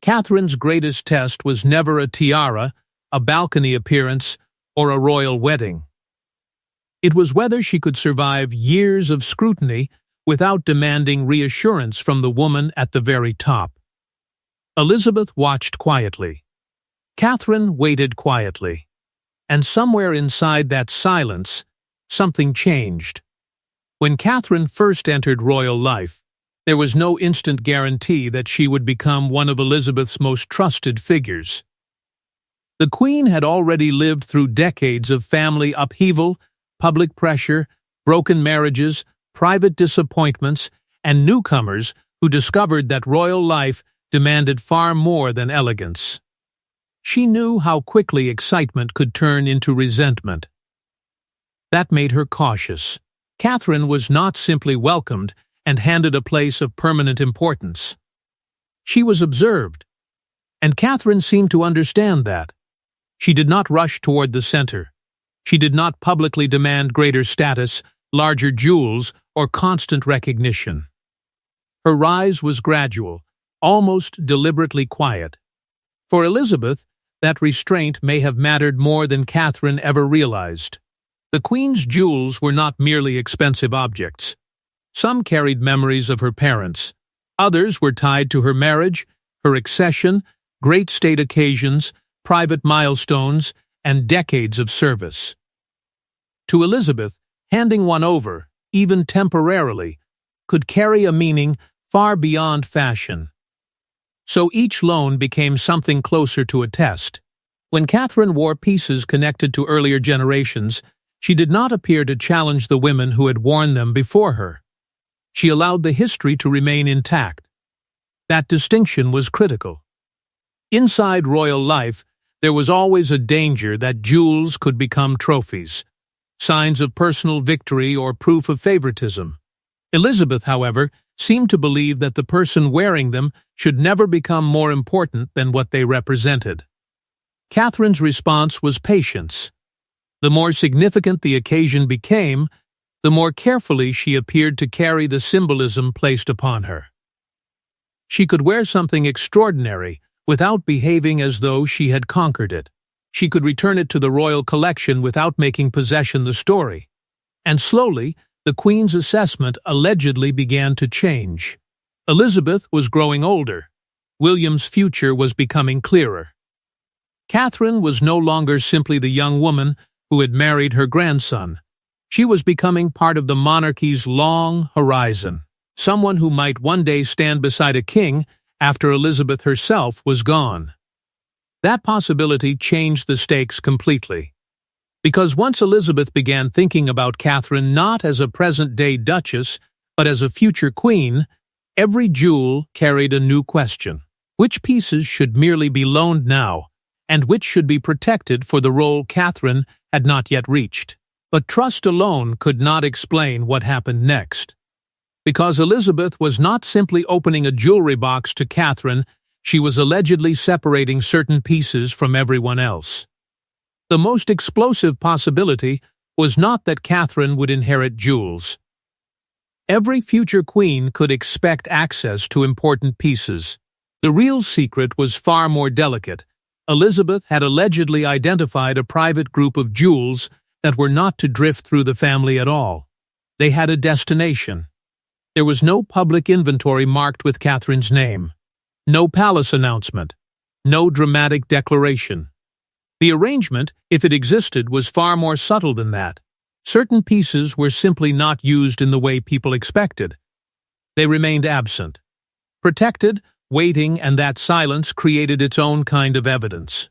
Catherine's greatest test was never a tiara, a balcony appearance, or a royal wedding. It was whether she could survive years of scrutiny without demanding reassurance from the woman at the very top. Elizabeth watched quietly. Catherine waited quietly. And somewhere inside that silence, something changed. When Catherine first entered royal life, there was no instant guarantee that she would become one of Elizabeth's most trusted figures. The Queen had already lived through decades of family upheaval, public pressure, broken marriages, private disappointments, and newcomers who discovered that royal life demanded far more than elegance. She knew how quickly excitement could turn into resentment. That made her cautious. Catherine was not simply welcomed and handed a place of permanent importance. She was observed, and Catherine seemed to understand that. She did not rush toward the center. She did not publicly demand greater status, larger jewels, or constant recognition. Her rise was gradual, almost deliberately quiet. For Elizabeth, that restraint may have mattered more than Catherine ever realized. The Queen's jewels were not merely expensive objects. Some carried memories of her parents. Others were tied to her marriage, her accession, great state occasions, private milestones, and decades of service. To Elizabeth, handing one over, even temporarily, could carry a meaning far beyond fashion. So each loan became something closer to a test. When Catherine wore pieces connected to earlier generations, she did not appear to challenge the women who had worn them before her. She allowed the history to remain intact. That distinction was critical. Inside royal life, there was always a danger that jewels could become trophies, signs of personal victory or proof of favoritism. Elizabeth, however, seemed to believe that the person wearing them should never become more important than what they represented. Catherine's response was patience. The more significant the occasion became, the more carefully she appeared to carry the symbolism placed upon her. She could wear something extraordinary without behaving as though she had conquered it. She could return it to the royal collection without making possession the story. And slowly, the Queen's assessment allegedly began to change. Elizabeth was growing older. William's future was becoming clearer. Catherine was no longer simply the young woman who had married her grandson. She was becoming part of the monarchy's long horizon, someone who might one day stand beside a king after Elizabeth herself was gone. That possibility changed the stakes completely. Because once Elizabeth began thinking about Catherine not as a present-day duchess, but as a future queen, every jewel carried a new question. Which pieces should merely be loaned now, and which should be protected for the role Catherine had not yet reached? But trust alone could not explain what happened next. Because Elizabeth was not simply opening a jewelry box to Catherine, she was allegedly separating certain pieces from everyone else. The most explosive possibility was not that Catherine would inherit jewels. Every future queen could expect access to important pieces. The real secret was far more delicate. Elizabeth had allegedly identified a private group of jewels that were not to drift through the family at all. They had a destination. There was no public inventory marked with Catherine's name. No palace announcement. No dramatic declaration. The arrangement, if it existed, was far more subtle than that. Certain pieces were simply not used in the way people expected. They remained absent. Protected, waiting, and that silence created its own kind of evidence.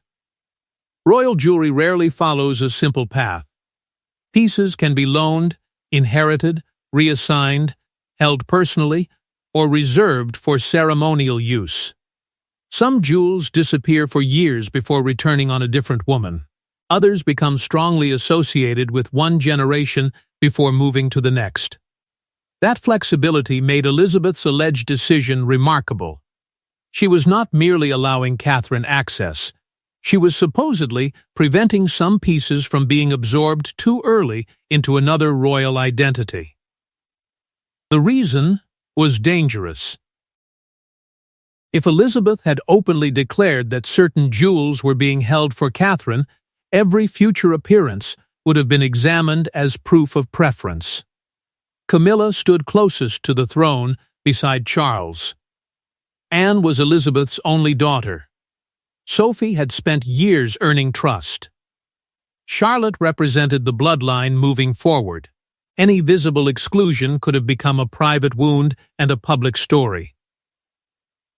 Royal jewelry rarely follows a simple path. Pieces can be loaned, inherited, reassigned, held personally, or reserved for ceremonial use. Some jewels disappear for years before returning on a different woman. Others become strongly associated with one generation before moving to the next. That flexibility made Elizabeth's alleged decision remarkable. She was not merely allowing Catherine access. She was supposedly preventing some pieces from being absorbed too early into another royal identity. The reason was dangerous. If Elizabeth had openly declared that certain jewels were being held for Catherine, every future appearance would have been examined as proof of preference. Camilla stood closest to the throne beside Charles. Anne was Elizabeth's only daughter. Sophie had spent years earning trust. Charlotte represented the bloodline moving forward. Any visible exclusion could have become a private wound and a public story.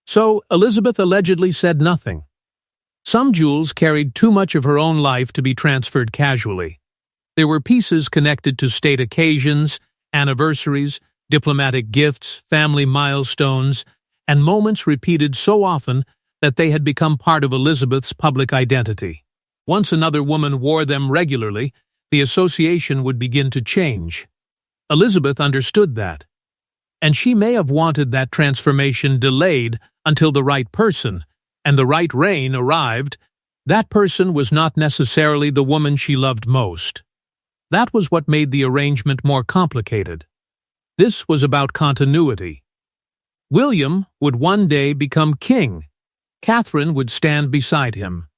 So Elizabeth allegedly said nothing. Some jewels carried too much of her own life to be transferred casually. There were pieces connected to state occasions, anniversaries, diplomatic gifts, family milestones, and moments repeated so often that they had become part of Elizabeth's public identity. Once another woman wore them regularly, the association would begin to change. Elizabeth understood that, and she may have wanted that transformation delayed until the right person and the right reign arrived. That person was not necessarily the woman she loved most. That was what made the arrangement more complicated. This was about continuity. William would one day become king. Catherine would stand beside him.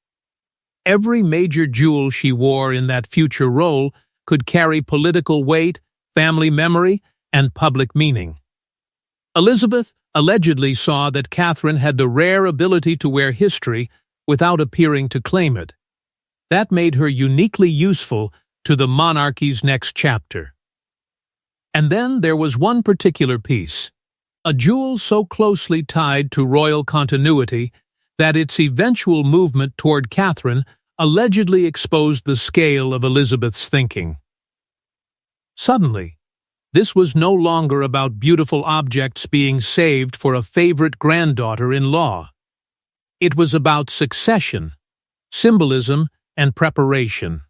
Every major jewel she wore in that future role could carry political weight, family memory, and public meaning. Elizabeth allegedly saw that Catherine had the rare ability to wear history without appearing to claim it. That made her uniquely useful to the monarchy's next chapter. And then there was one particular piece, a jewel so closely tied to royal continuity that its eventual movement toward Catherine allegedly exposed the scale of Elizabeth's thinking. Suddenly, this was no longer about beautiful objects being saved for a favorite granddaughter-in-law. It was about succession, symbolism, and preparation.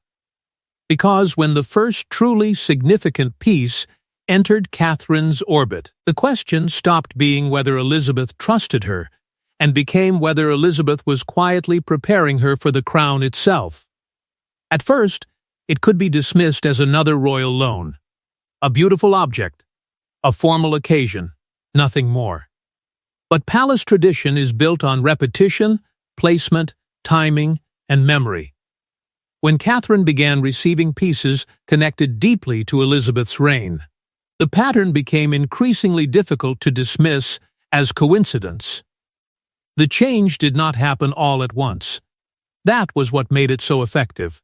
Because when the first truly significant piece entered Catherine's orbit, the question stopped being whether Elizabeth trusted her and became whether Elizabeth was quietly preparing her for the crown itself. At first, it could be dismissed as another royal loan. A beautiful object, a formal occasion, nothing more. But palace tradition is built on repetition, placement, timing, and memory. When Catherine began receiving pieces connected deeply to Elizabeth's reign, the pattern became increasingly difficult to dismiss as coincidence. The change did not happen all at once. That was what made it so effective.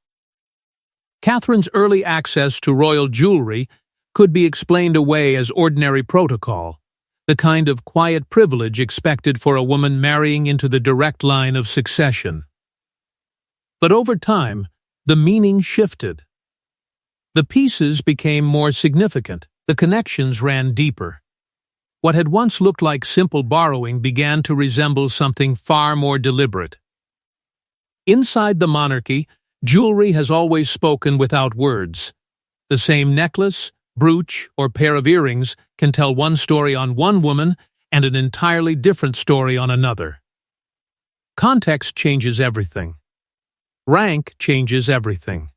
Catherine's early access to royal jewelry could be explained away as ordinary protocol, the kind of quiet privilege expected for a woman marrying into the direct line of succession. But over time, the meaning shifted. The pieces became more significant, the connections ran deeper. What had once looked like simple borrowing began to resemble something far more deliberate. Inside the monarchy, jewelry has always spoken without words. The same necklace, brooch, or pair of earrings can tell one story on one woman and an entirely different story on another. Context changes everything. Rank changes everything.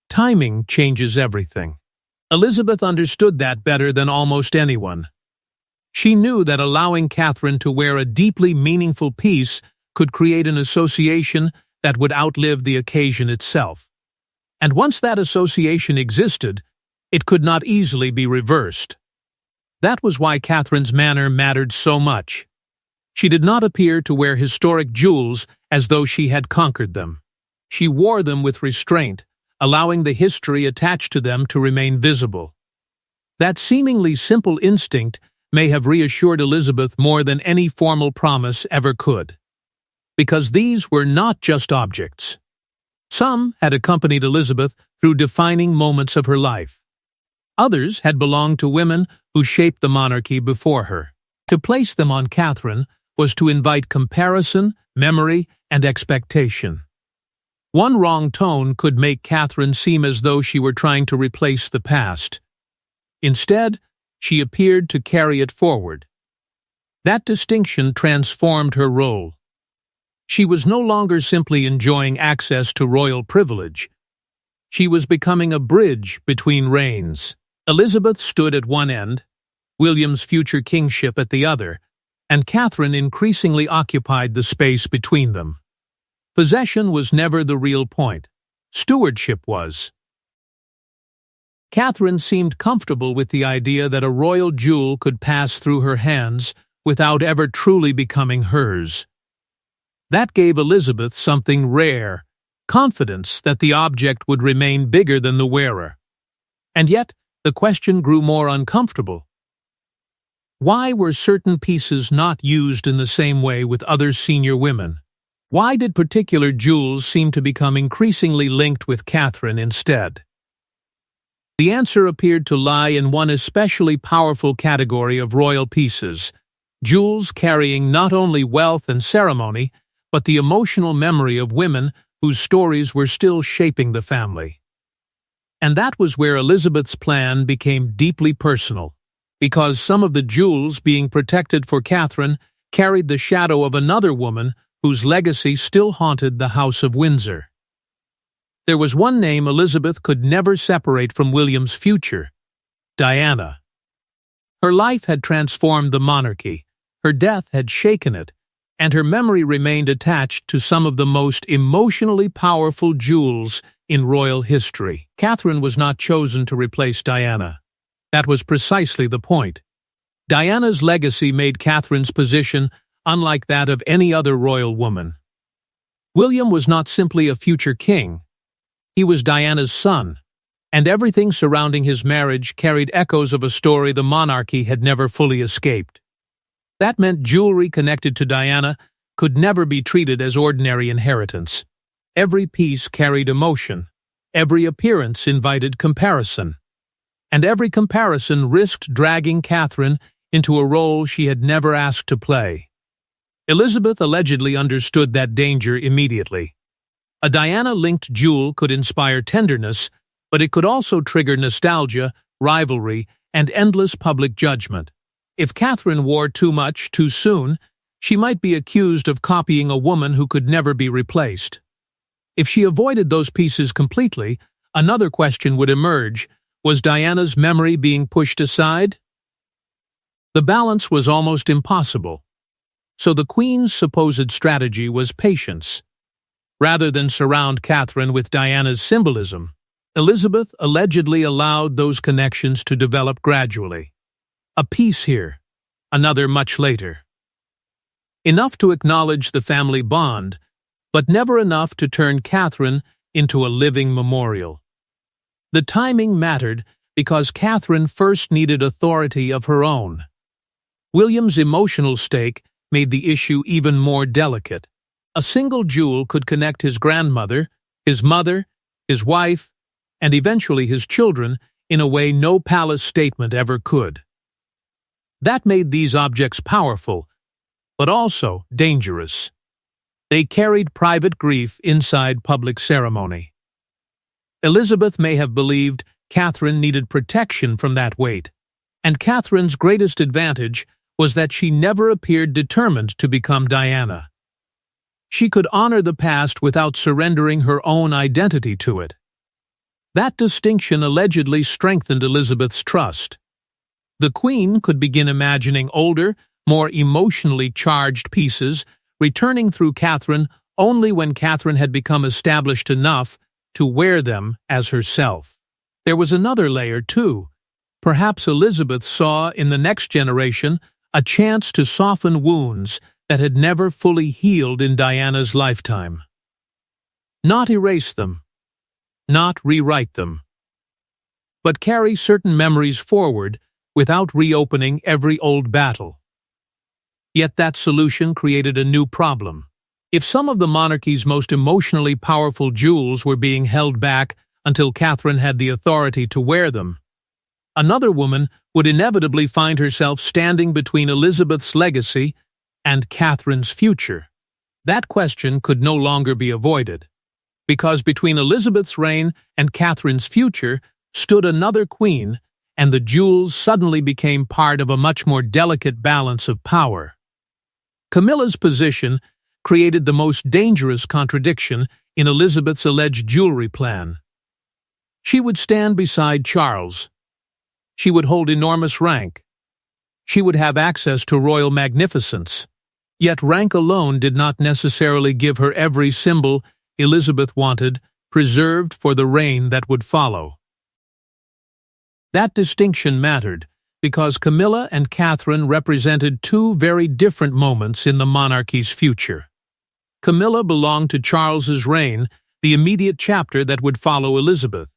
Timing changes everything. Elizabeth understood that better than almost anyone. She knew that allowing Catherine to wear a deeply meaningful piece could create an association that would outlive the occasion itself. And once that association existed, it could not easily be reversed. That was why Catherine's manner mattered so much. She did not appear to wear historic jewels as though she had conquered them. She wore them with restraint, allowing the history attached to them to remain visible. That seemingly simple instinct may have reassured Elizabeth more than any formal promise ever could. Because these were not just objects. Some had accompanied Elizabeth through defining moments of her life. Others had belonged to women who shaped the monarchy before her. To place them on Catherine was to invite comparison, memory, and expectation. One wrong tone could make Catherine seem as though she were trying to replace the past. Instead, she appeared to carry it forward. That distinction transformed her role. She was no longer simply enjoying access to royal privilege. She was becoming a bridge between reigns. Elizabeth stood at one end, William's future kingship at the other, and Catherine increasingly occupied the space between them. Possession was never the real point. Stewardship was. Catherine seemed comfortable with the idea that a royal jewel could pass through her hands without ever truly becoming hers. That gave Elizabeth something rare, confidence that the object would remain bigger than the wearer. And yet, the question grew more uncomfortable. Why were certain pieces not used in the same way with other senior women? Why did particular jewels seem to become increasingly linked with Catherine instead? The answer appeared to lie in one especially powerful category of royal pieces, jewels carrying not only wealth and ceremony, but the emotional memory of women whose stories were still shaping the family. And that was where Elizabeth's plan became deeply personal, because some of the jewels being protected for Catherine carried the shadow of another woman whose legacy still haunted the House of Windsor. There was one name Elizabeth could never separate from William's future: Diana. Her life had transformed the monarchy, her death had shaken it, and her memory remained attached to some of the most emotionally powerful jewels in royal history. Catherine was not chosen to replace Diana. That was precisely the point. Diana's legacy made Catherine's position unlike that of any other royal woman. William was not simply a future king. He was Diana's son, and everything surrounding his marriage carried echoes of a story the monarchy had never fully escaped. That meant jewelry connected to Diana could never be treated as ordinary inheritance. Every piece carried emotion, every appearance invited comparison, and every comparison risked dragging Catherine into a role she had never asked to play. Elizabeth allegedly understood that danger immediately. A Diana-linked jewel could inspire tenderness, but it could also trigger nostalgia, rivalry, and endless public judgment. If Catherine wore too much too soon, she might be accused of copying a woman who could never be replaced. If she avoided those pieces completely, another question would emerge: was Diana's memory being pushed aside? The balance was almost impossible. So the Queen's supposed strategy was patience. Rather than surround Catherine with Diana's symbolism, Elizabeth allegedly allowed those connections to develop gradually. A piece here, another much later. Enough to acknowledge the family bond, but never enough to turn Catherine into a living memorial. The timing mattered because Catherine first needed authority of her own. William's emotional stake made the issue even more delicate. A single jewel could connect his grandmother, his mother, his wife, and eventually his children in a way no palace statement ever could. That made these objects powerful, but also dangerous. They carried private grief inside public ceremony. Elizabeth may have believed Catherine needed protection from that weight, and Catherine's greatest advantage was that she never appeared determined to become Diana. She could honor the past without surrendering her own identity to it. That distinction allegedly strengthened Elizabeth's trust. The Queen could begin imagining older, more emotionally charged pieces returning through Catherine only when Catherine had become established enough to wear them as herself. There was another layer, too. Perhaps Elizabeth saw in the next generation a chance to soften wounds that had never fully healed in Diana's lifetime. Not erase them, not rewrite them, but carry certain memories forward without reopening every old battle. Yet that solution created a new problem. If some of the monarchy's most emotionally powerful jewels were being held back until Catherine had the authority to wear them, another woman would inevitably find herself standing between Elizabeth's legacy and Catherine's future. That question could no longer be avoided, because between Elizabeth's reign and Catherine's future stood another queen, and the jewels suddenly became part of a much more delicate balance of power. Camilla's position created the most dangerous contradiction in Elizabeth's alleged jewelry plan. She would stand beside Charles. She would hold enormous rank. She would have access to royal magnificence. Yet rank alone did not necessarily give her every symbol Elizabeth wanted preserved for the reign that would follow. That distinction mattered because Camilla and Catherine represented two very different moments in the monarchy's future. Camilla belonged to Charles's reign, the immediate chapter that would follow Elizabeth.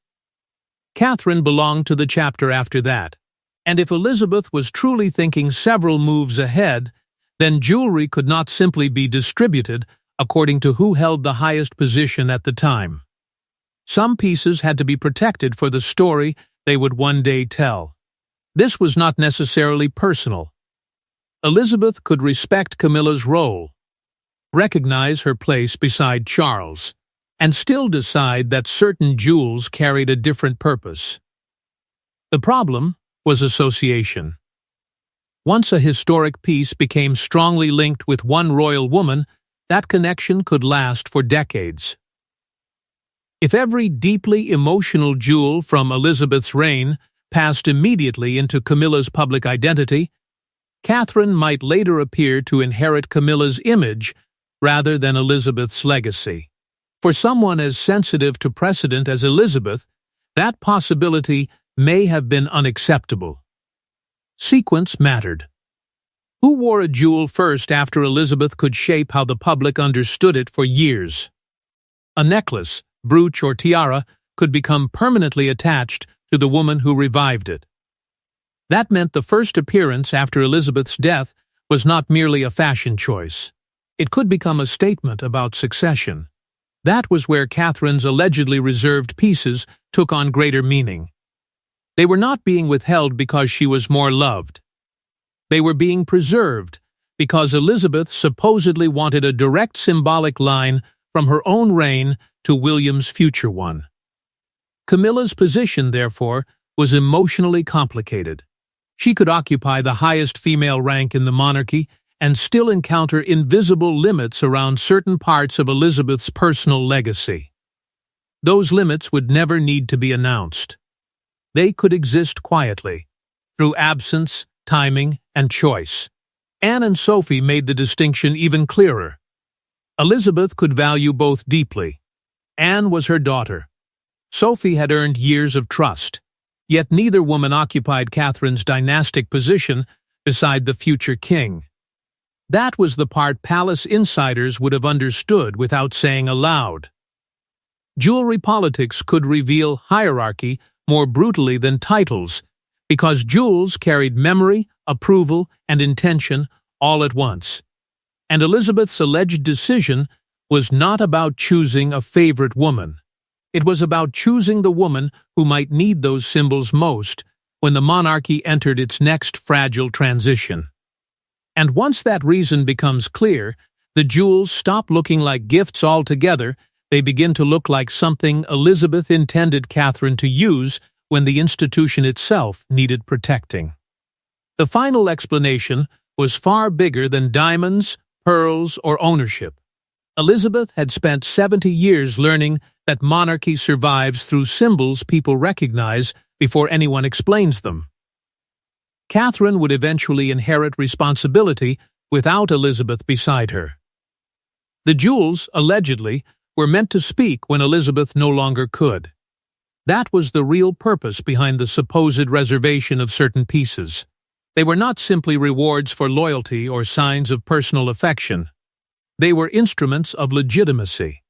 Catherine belonged to the chapter after that. And if Elizabeth was truly thinking several moves ahead, then jewelry could not simply be distributed according to who held the highest position at the time. Some pieces had to be protected for the story they would one day tell. This was not necessarily personal. Elizabeth could respect Camilla's role, recognize her place beside Charles, and still decide that certain jewels carried a different purpose. The problem was association. Once a historic piece became strongly linked with one royal woman, that connection could last for decades. If every deeply emotional jewel from Elizabeth's reign passed immediately into Camilla's public identity, Catherine might later appear to inherit Camilla's image rather than Elizabeth's legacy. For someone as sensitive to precedent as Elizabeth, that possibility may have been unacceptable. Sequence mattered. Who wore a jewel first after Elizabeth could shape how the public understood it for years? A necklace, brooch, or tiara could become permanently attached to the woman who revived it. That meant the first appearance after Elizabeth's death was not merely a fashion choice. It could become a statement about succession. That was where Catherine's allegedly reserved pieces took on greater meaning. They were not being withheld because she was more loved. They were being preserved because Elizabeth supposedly wanted a direct symbolic line from her own reign to William's future one. Camilla's position, therefore, was emotionally complicated. She could occupy the highest female rank in the monarchy and still encounter invisible limits around certain parts of Elizabeth's personal legacy. Those limits would never need to be announced. They could exist quietly, through absence, timing, and choice. Anne and Sophie made the distinction even clearer. Elizabeth could value both deeply. Anne was her daughter. Sophie had earned years of trust. Yet neither woman occupied Catherine's dynastic position beside the future king. That was the part palace insiders would have understood without saying aloud. Jewelry politics could reveal hierarchy more brutally than titles, because jewels carried memory, approval, and intention all at once. And Elizabeth's alleged decision was not about choosing a favorite woman. It was about choosing the woman who might need those symbols most when the monarchy entered its next fragile transition. And once that reason becomes clear, the jewels stop looking like gifts altogether. They begin to look like something Elizabeth intended Catherine to use when the institution itself needed protecting. The final explanation was far bigger than diamonds, pearls, or ownership. Elizabeth had spent 70 years learning that monarchy survives through symbols people recognize before anyone explains them. Catherine would eventually inherit responsibility without Elizabeth beside her. The jewels, allegedly, were meant to speak when Elizabeth no longer could. That was the real purpose behind the supposed reservation of certain pieces. They were not simply rewards for loyalty or signs of personal affection. They were instruments of legitimacy.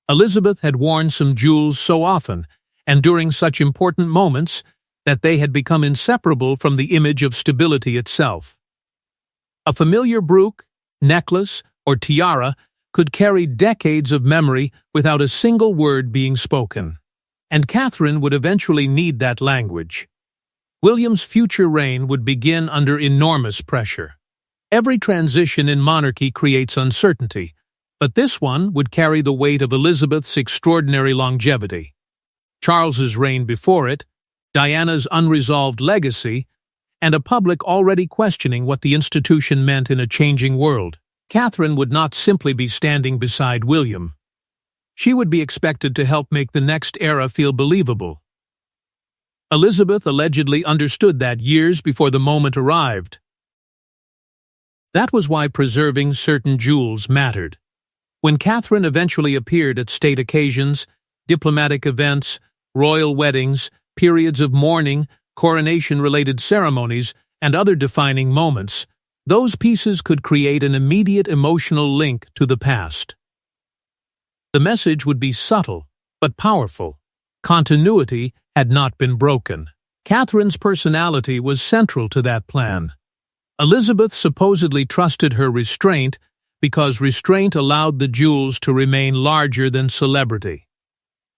Elizabeth had worn some jewels so often, and during such important moments, that they had become inseparable from the image of stability itself. A familiar brooch, necklace, or tiara could carry decades of memory without a single word being spoken. And Catherine would eventually need that language. William's future reign would begin under enormous pressure. Every transition in monarchy creates uncertainty, but this one would carry the weight of Elizabeth's extraordinary longevity. Charles's reign before it, Diana's unresolved legacy, and a public already questioning what the institution meant in a changing world. Catherine would not simply be standing beside William. She would be expected to help make the next era feel believable. Elizabeth allegedly understood that years before the moment arrived. That was why preserving certain jewels mattered. When Catherine eventually appeared at state occasions, diplomatic events, royal weddings, periods of mourning, coronation-related ceremonies, and other defining moments, those pieces could create an immediate emotional link to the past. The message would be subtle, but powerful. Continuity had not been broken. Catherine's personality was central to that plan. Elizabeth supposedly trusted her restraint because restraint allowed the jewels to remain larger than celebrity.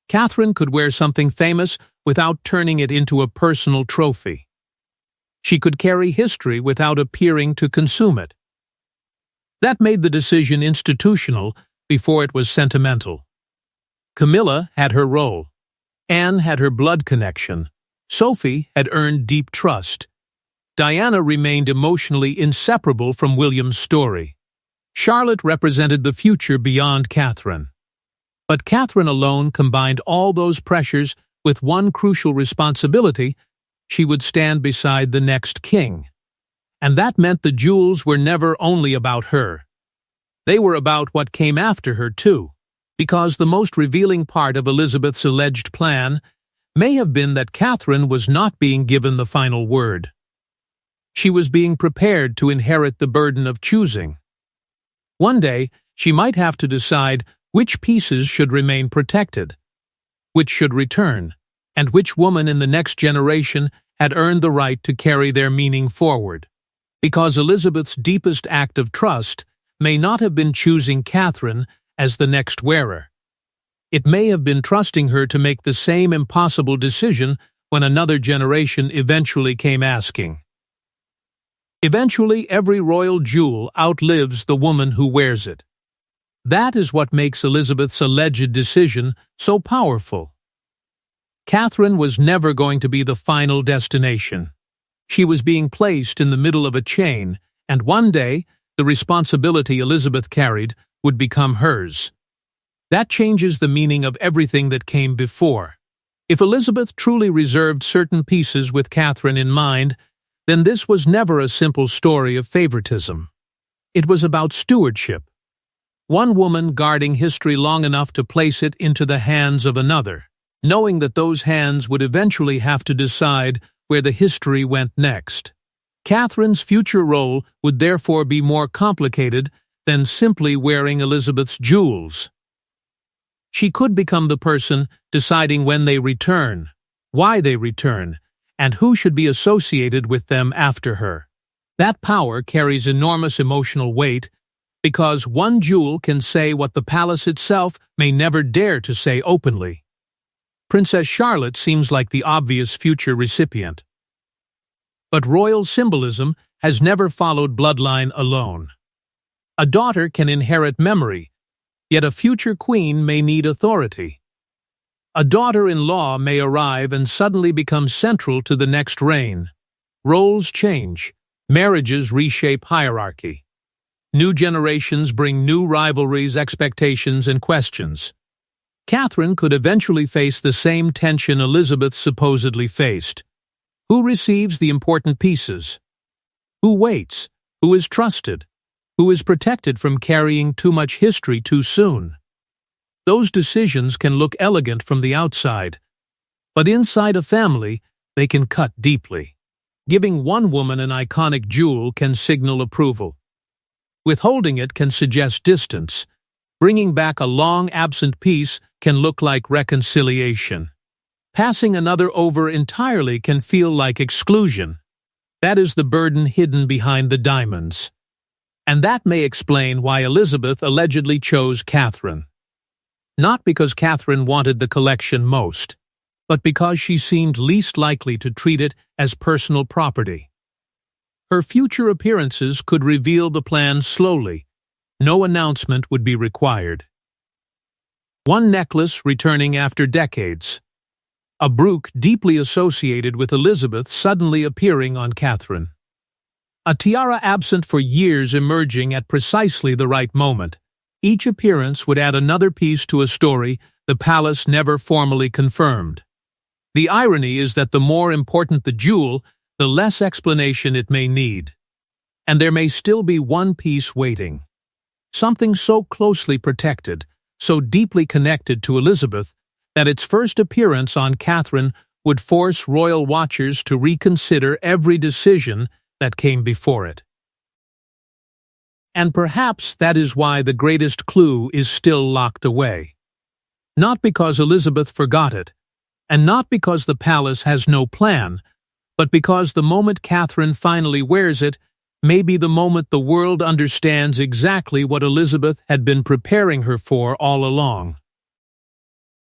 Catherine could wear something famous without turning it into a personal trophy. She could carry history without appearing to consume it. That made the decision institutional before it was sentimental. Camilla had her role. Anne had her blood connection. Sophie had earned deep trust. Diana remained emotionally inseparable from William's story. Charlotte represented the future beyond Catherine. But Catherine alone combined all those pressures with one crucial responsibility: she would stand beside the next king. And that meant the jewels were never only about her. They were about what came after her, too, because the most revealing part of Elizabeth's alleged plan may have been that Catherine was not being given the final word. She was being prepared to inherit the burden of choosing. One day, she might have to decide which pieces should remain protected, which should return, and which woman in the next generation had earned the right to carry their meaning forward. Because Elizabeth's deepest act of trust may not have been choosing Catherine as the next wearer. It may have been trusting her to make the same impossible decision when another generation eventually came asking. Eventually, every royal jewel outlives the woman who wears it. That is what makes Elizabeth's alleged decision so powerful. Catherine was never going to be the final destination. She was being placed in the middle of a chain, and one day, the responsibility Elizabeth carried would become hers. That changes the meaning of everything that came before. If Elizabeth truly reserved certain pieces with Catherine in mind, then this was never a simple story of favoritism. It was about stewardship. One woman guarding history long enough to place it into the hands of another, knowing that those hands would eventually have to decide where the history went next. Catherine's future role would therefore be more complicated than simply wearing Elizabeth's jewels. She could become the person deciding when they return, why they return, and who should be associated with them after her. That power carries enormous emotional weight because one jewel can say what the palace itself may never dare to say openly. Princess Charlotte seems like the obvious future recipient. But royal symbolism has never followed bloodline alone. A daughter can inherit memory, yet a future queen may need authority. A daughter-in-law may arrive and suddenly become central to the next reign. Roles change. Marriages reshape hierarchy. New generations bring new rivalries, expectations, and questions. Catherine could eventually face the same tension Elizabeth supposedly faced. Who receives the important pieces? Who waits? Who is trusted? Who is protected from carrying too much history too soon? Those decisions can look elegant from the outside, but inside a family, they can cut deeply. Giving one woman an iconic jewel can signal approval. Withholding it can suggest distance. Bringing back a long-absent piece can look like reconciliation. Passing another over entirely can feel like exclusion. That is the burden hidden behind the diamonds. And that may explain why Elizabeth allegedly chose Catherine. Not because Catherine wanted the collection most, but because she seemed least likely to treat it as personal property. Her future appearances could reveal the plan slowly. No announcement would be required. One necklace returning after decades. A brook deeply associated with Elizabeth suddenly appearing on Catherine. A tiara absent for years emerging at precisely the right moment. Each appearance would add another piece to a story the palace never formally confirmed. The irony is that the more important the jewel, the less explanation it may need. and there may still be one piece waiting. Something so closely protected, so deeply connected to Elizabeth, that its first appearance on Catherine would force royal watchers to reconsider every decision that came before it. And perhaps that is why the greatest clue is still locked away. Not because Elizabeth forgot it, and not because the palace has no plan, but because the moment Catherine finally wears it may be the moment the world understands exactly what Elizabeth had been preparing her for all along.